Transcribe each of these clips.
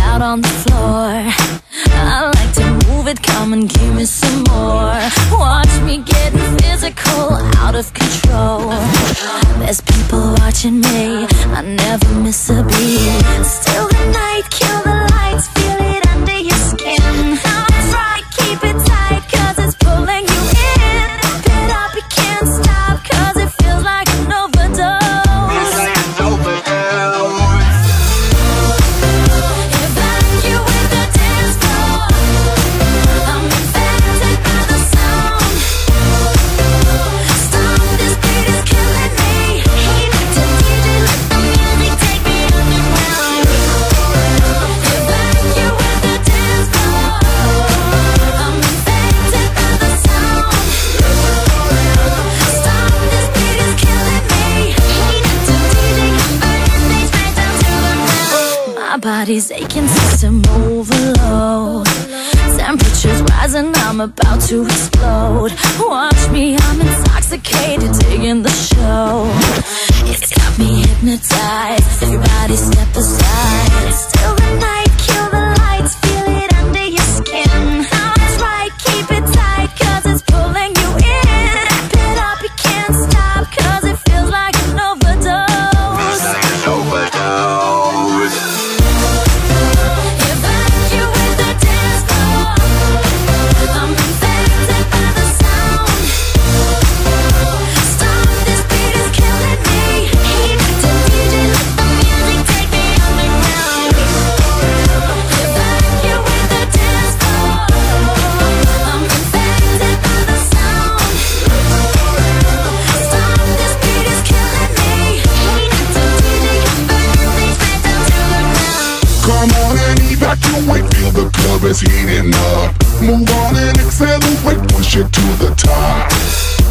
out on the floor. I like to move it, come and give me some more. Watch me getting physical, out of control. There's people watching me, I never miss a beat. Still the night, kill the lights, feel it under your skin. That's right, keep it tight, cause it's pulling you in. Wrap it up, you can't stop, cause it feels like an overdose. Evacuate the dance floor. I'm infected by the sound. Stop, this beat is killing me. Hey, to DJ, let the music take me underground. Evacuate the dance floor. I'm infected by the sound. Stop, this beat is killing me. Hey, to DJ, converting things right down to the ground. My body's aching, system overload. Temperature's rising, I'm about to explode. Watch me, I'm intoxicated, digging the show. It's got me hypnotized, everybody step aside. Still the night, kill the lights, feel it under your skin. That's right, keep it tight, cause it's pulling you in. Wrap it up, you can't stop, cause it feels like an overdose. Evacuate the dance floor. I'm infected by the sound. Stop, this beat is killing me. Hey, to DJ, let the music take me underground. Evacuate the dance floor. I'm infected by the sound. Stop, this beat is killing me. Hey, to DJ, converting things right down to the ground. Come on and evacuate, feel the club is heating up. Move on and accelerate, push it to the top.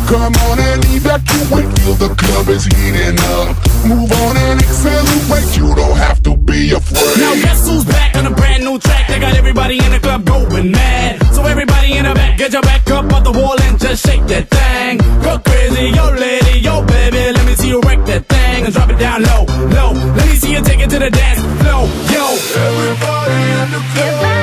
Come on and evacuate, feel the club is heating up. Move on and accelerate, you don't have to be afraid. Now guess who's back on a brand new track? They got everybody in the club going mad. So everybody in the back, get your back up off the wall and just shake that thing. Go crazy, yo lady, yo baby, let me see you wreck that thing and drop it down low, low. Let me see you take it to the dance floor, yo. Everybody in the club.